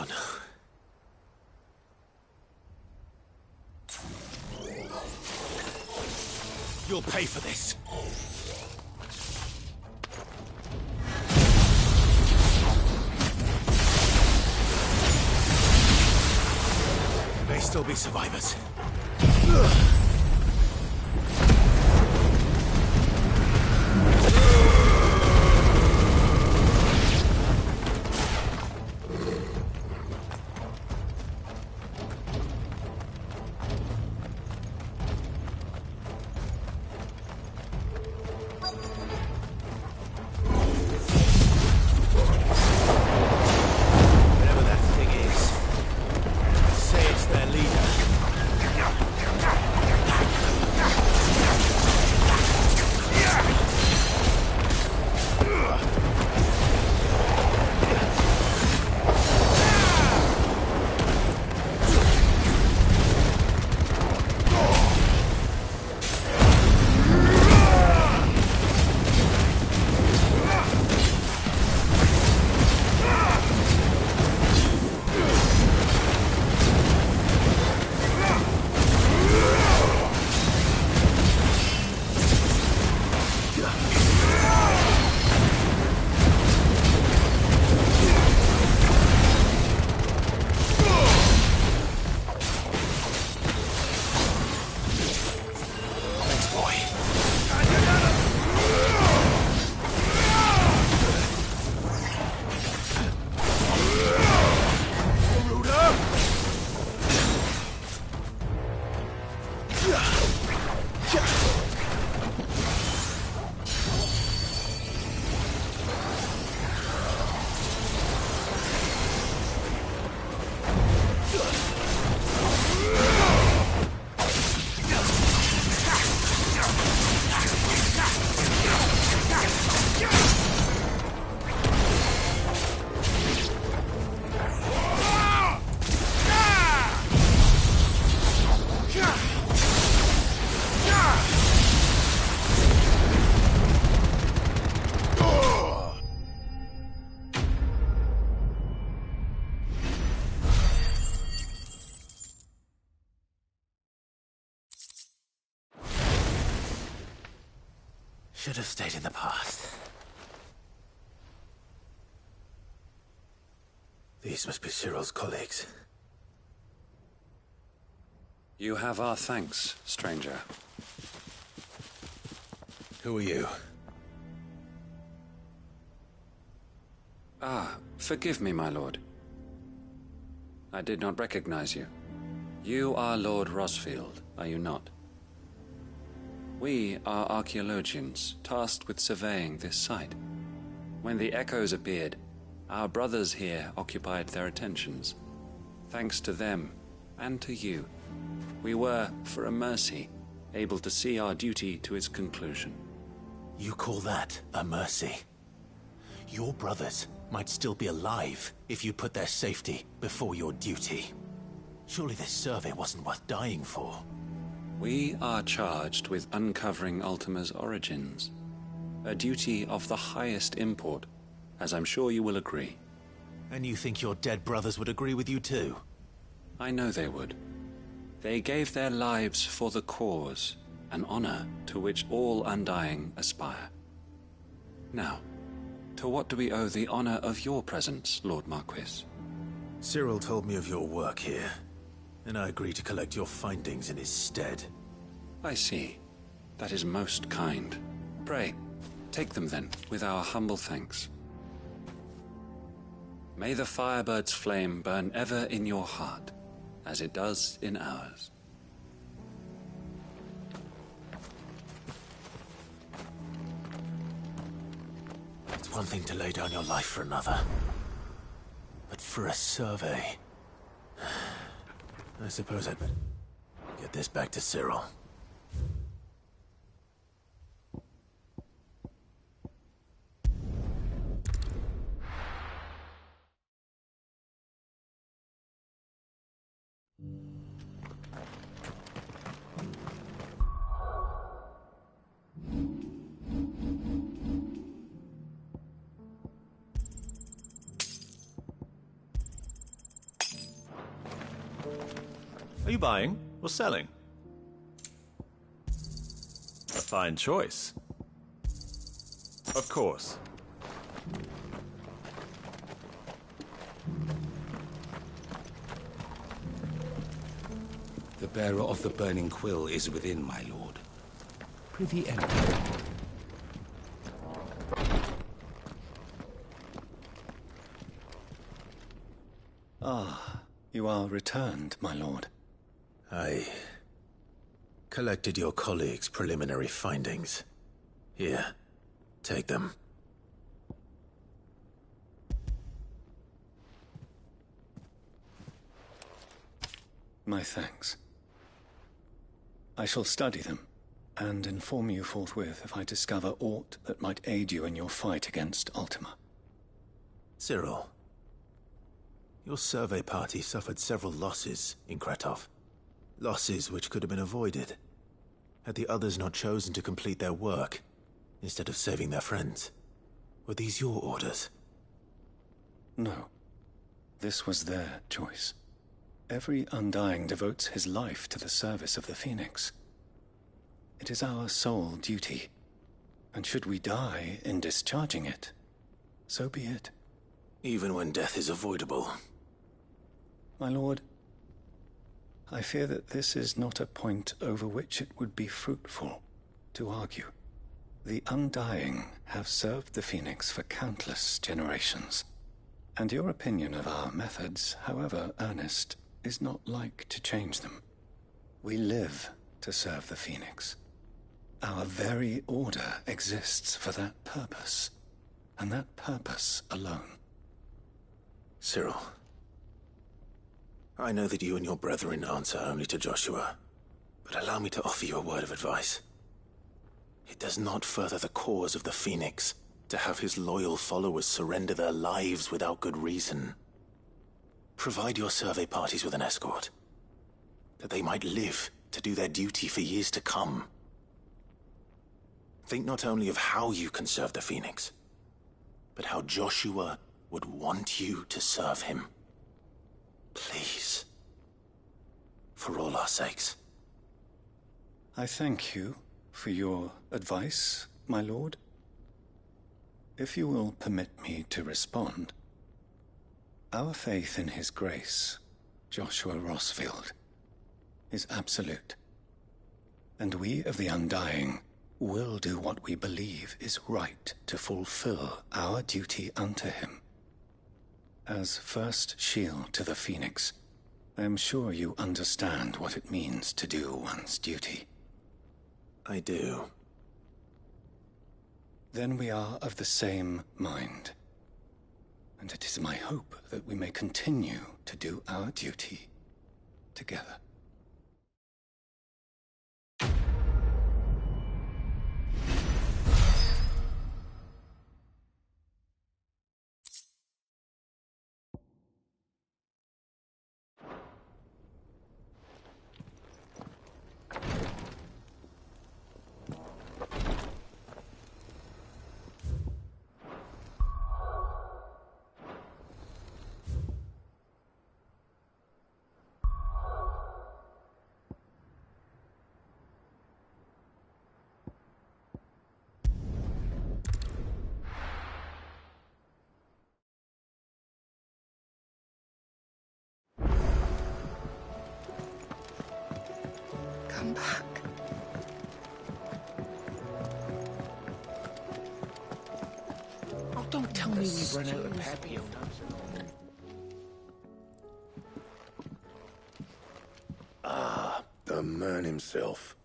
Oh no. You'll pay for this. May still be survivors. Whatever that thing is, say it's their leader. Should have stayed in the past. These must be Cyril's colleagues. You have our thanks, stranger. Who are you? Ah, forgive me, my lord. I did not recognize you. You are Lord Rosfield, are you not? We are archaeologians, tasked with surveying this site. When the echoes appeared, our brothers here occupied their attentions. Thanks to them, and to you, we were, for a mercy, able to see our duty to its conclusion. You call that a mercy? Your brothers might still be alive if you put their safety before your duty. Surely this survey wasn't worth dying for. We are charged with uncovering Ultima's origins. A duty of the highest import, as I'm sure you will agree. And you think your dead brothers would agree with you too? I know they would. They gave their lives for the cause, an honor to which all Undying aspire. Now, to what do we owe the honor of your presence, Lord Marquis? Cyril told me of your work here, and I agree to collect your findings in his stead. I see. That is most kind. Pray, take them then, with our humble thanks. May the Firebird's flame burn ever in your heart, as it does in ours. It's one thing to lay down your life for another, but for a survey... I suppose I'd better get this back to Cyril. Are you buying or selling? A fine choice. Of course. The bearer of the burning quill is within, my lord. Prithee enter. Ah, you are returned, my lord. I collected your colleagues' preliminary findings. Here, take them. My thanks. I shall study them, and inform you forthwith if I discover aught that might aid you in your fight against Ultima. Cyril, your survey party suffered several losses in Kretov. Losses which could have been avoided, had the others not chosen to complete their work, instead of saving their friends. Were these your orders? No. This was their choice. Every Undying devotes his life to the service of the Phoenix. It is our sole duty, and should we die in discharging it, so be it. Even when death is avoidable. My lord, I fear that this is not a point over which it would be fruitful to argue. The Undying have served the Phoenix for countless generations, and your opinion of our methods, however earnest, is not like to change them. We live to serve the Phoenix. Our very order exists for that purpose, and that purpose alone. Cyril, I know that you and your brethren answer only to Joshua, but allow me to offer you a word of advice. It does not further the cause of the Phoenix to have his loyal followers surrender their lives without good reason. Provide your survey parties with an escort, that they might live to do their duty for years to come. Think not only of how you can serve the Phoenix, but how Joshua would want you to serve him. Please. For all our sakes. I thank you for your advice, my lord. If you will permit me to respond, our faith in his grace, Joshua Rosfield, is absolute. And we of the Undying will do what we believe is right to fulfill our duty unto him. As first shield to the Phoenix, I am sure you understand what it means to do one's duty. I do. Then we are of the same mind. And it is my hope that we may continue to do our duty together. Come back. Oh, don't tell me we've run out of Papio. Ah, the man himself.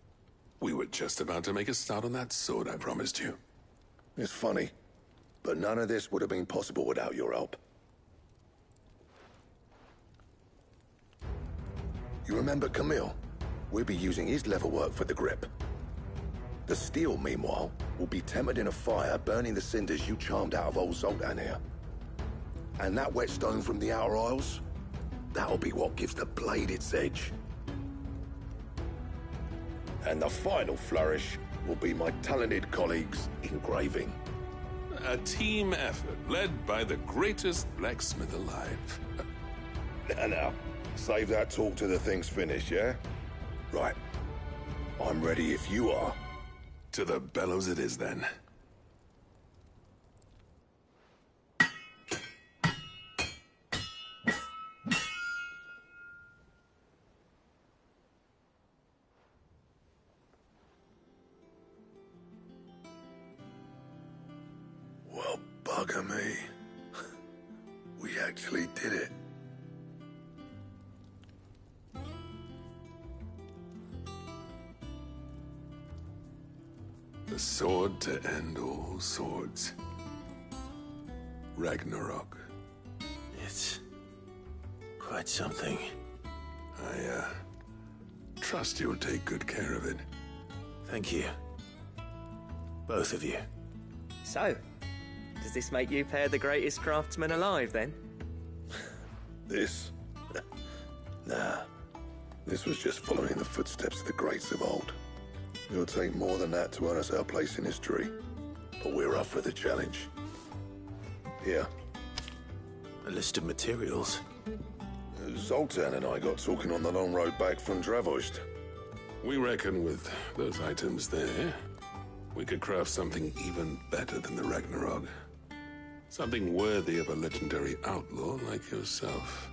We were just about to make a start on that sword I promised you. It's funny, but none of this would have been possible without your help. You remember Camille? We'll be using his leather work for the grip. The steel, meanwhile, will be tempered in a fire, burning the cinders you charmed out of old Zoltan here. And that whetstone from the Outer Isles, that'll be what gives the blade its edge. And the final flourish will be my talented colleagues' engraving. A team effort led by the greatest blacksmith alive. Now, Save that talk till the thing's finished, yeah? Right. I'm ready if you are. To the bellows it is, then. Well, bugger me. We actually did it. The sword to end all swords. Ragnarok. It's quite something. I trust you'll take good care of it. Thank you. Both of you. So, does this make you pair the greatest craftsman alive, then? This? Nah. This was just following the footsteps of the greats of old. It'll take more than that to earn us our place in history. But we're up for the challenge. Here. A list of materials. Zoltan and I got talking on the long road back from Dravozd. We reckon with those items there, we could craft something even better than the Ragnarok. Something worthy of a legendary outlaw like yourself.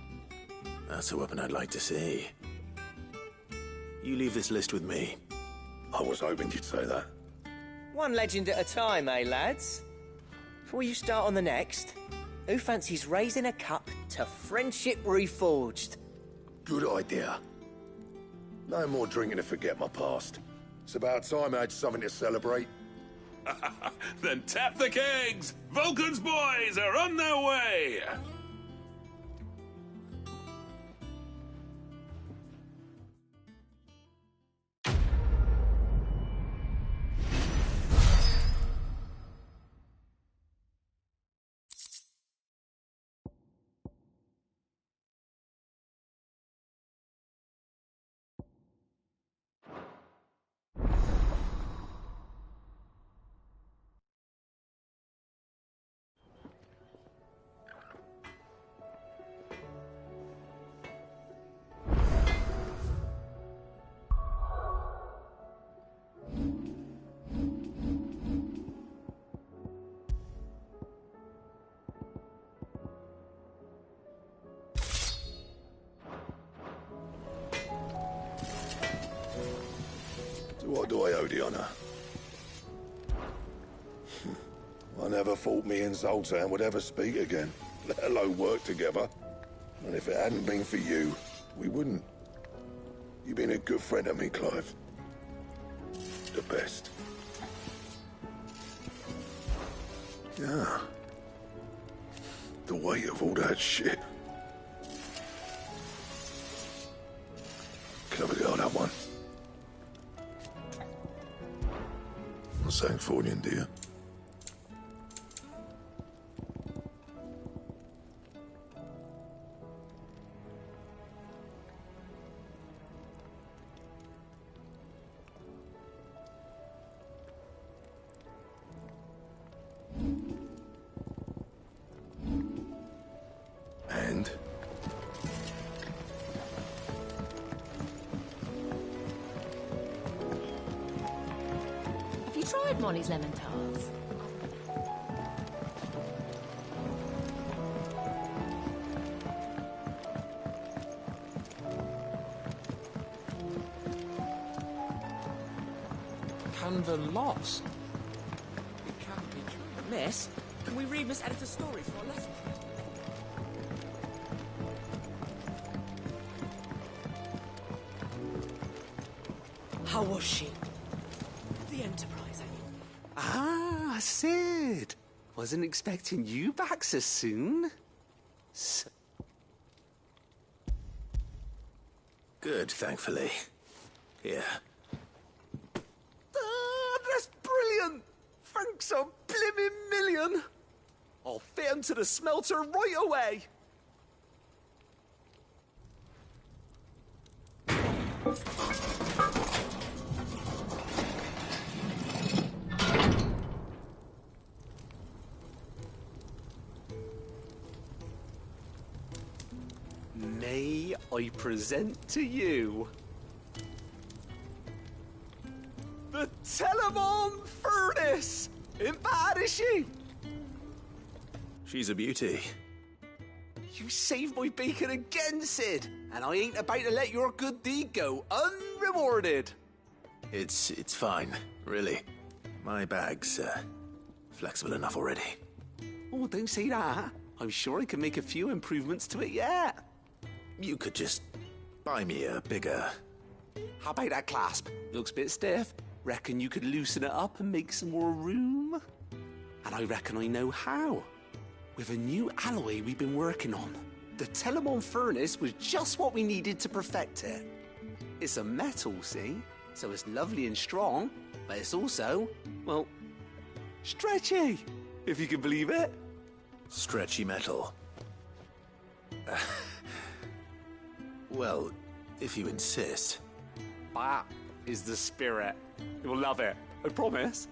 That's a weapon I'd like to see. You leave this list with me. I was hoping you'd say that. One legend at a time, eh, lads? Before you start on the next, who fancies raising a cup to Friendship Reforged? Good idea. No more drinking to forget my past. It's about time I had something to celebrate. Then tap the kegs! Vulcan's boys are on their way! What do I owe the honor? I never thought me and Zoltan would ever speak again, let alone work together. And if it hadn't been for you, we wouldn't. You've been a good friend to me, Clive. The best. Yeah. The weight of all that shit. Clever girl, that one. Not saying for you, dear. And? Have you tried Molly's lemon tarts? Canva lost. It can't be true. Miss, can we read Miss Editor's story for a lesson? How was she? The Enterprise, I mean. Ah, Sid. Wasn't expecting you back so soon. Good, thankfully. Here. Ah, that's brilliant. Thanks a blimmin' million. I'll fit 'em to the smelter right away. May I present to you the Telemon Furnace! Ain't bad, is she? She's a beauty. You saved my bacon again, Sid, and I ain't about to let your good deed go unrewarded. It's fine, really. My bag's flexible enough already. Oh, don't say that. I'm sure I can make a few improvements to it yet. You could just buy me a bigger... How about that clasp? Looks a bit stiff. Reckon you could loosen it up and make some more room? And I reckon I know how. With a new alloy we've been working on. The Telemon Furnace was just what we needed to perfect it. It's a metal, see? So it's lovely and strong, but it's also, well, stretchy, if you can believe it. Stretchy metal. Well, if you insist. That is the spirit. You'll love it, I promise.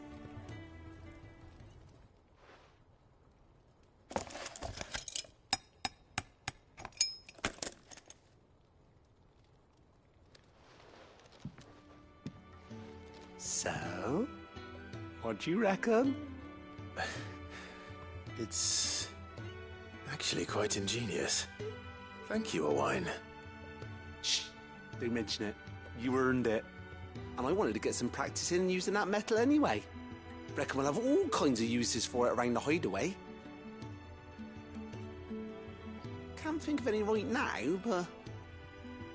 So, what do you reckon? It's actually quite ingenious. Thank you, Owain. Shh, don't mention it. You earned it. And I wanted to get some practice in using that metal anyway. Reckon we'll have all kinds of uses for it around the hideaway. Can't think of any right now, but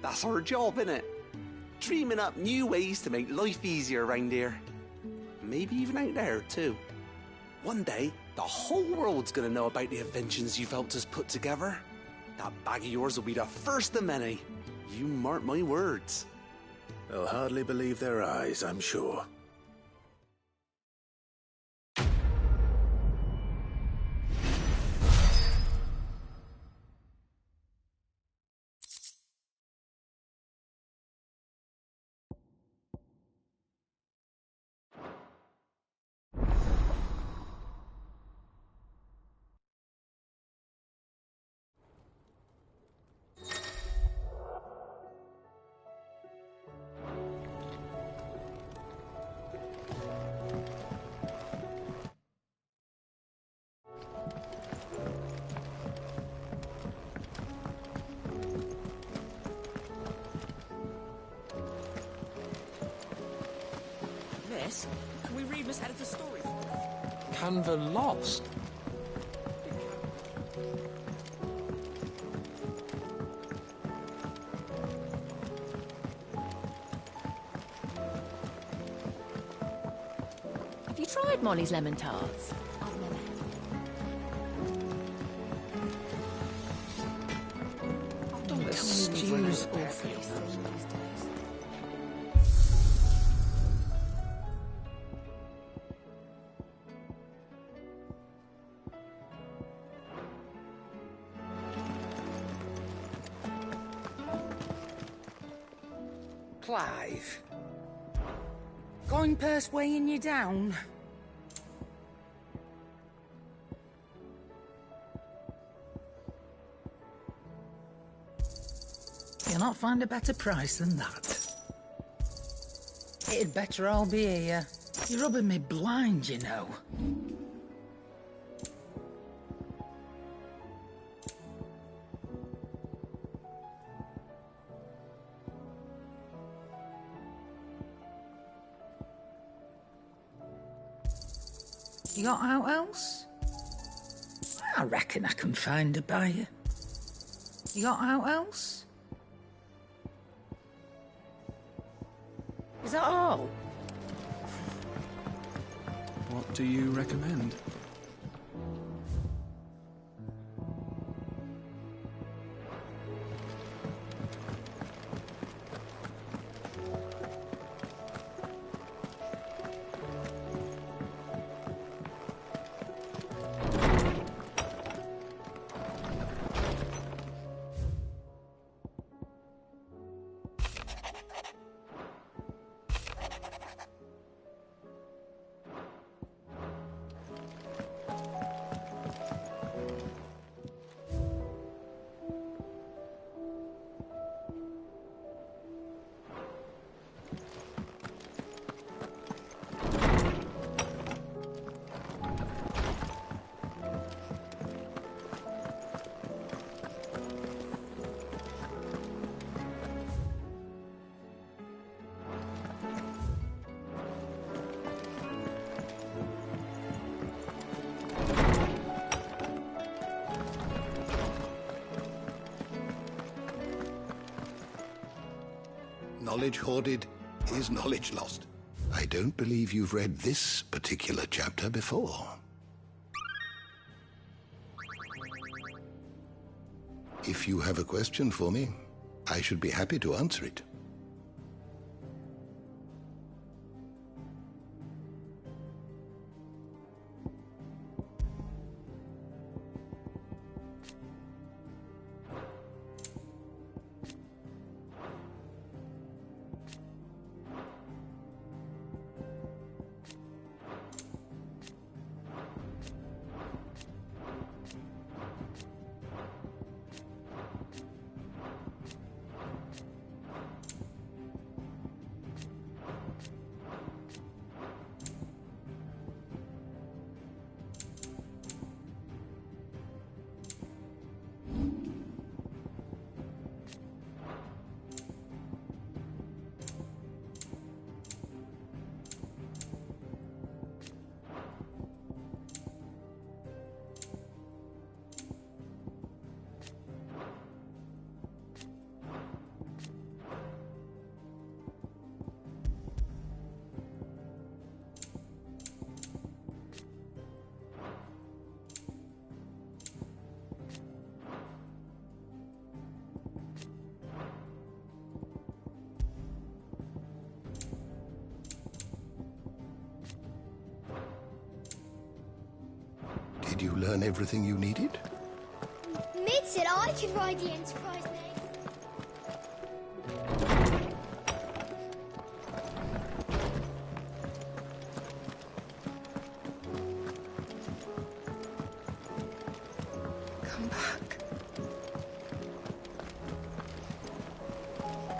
that's our job, innit? Dreaming up new ways to make life easier around here. Maybe even out there, too. One day, the whole world's gonna know about the inventions you've helped us put together. That bag of yours will be the first of many. You mark my words. They'll hardly believe their eyes, I'm sure. Miss, can we read Miss Editor's story? Canva lost. Have you tried Molly's lemon tarts? The stew's awfully Clive. Going purse weighing you down? You'll not find a better price than that. It'd better all be here. You're rubbing me blind, you know. You got out else? I reckon I can find a buyer. You got out else? Is that all? What do you recommend? knowledge hoarded is knowledge lost. I don't believe you've read this particular chapter before. If you have a question for me, I should be happy to answer it. Did you learn everything you needed? Mid said I could ride the Enterprise next. Come back.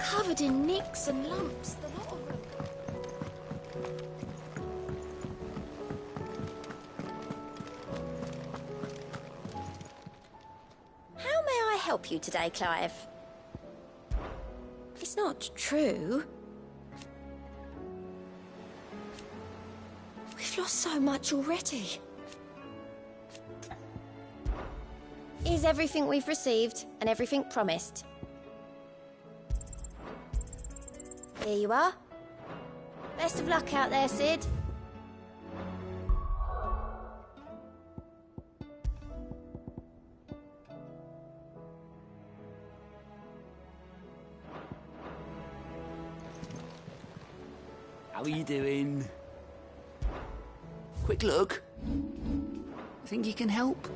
Covered in nicks and lumps, the lot of them. How may I help you today, Clive? It's not true. We've lost so much already. Is everything we've received and everything promised? Here you are. Best of luck out there, Sid. How are you doing? Quick look. Think you can help?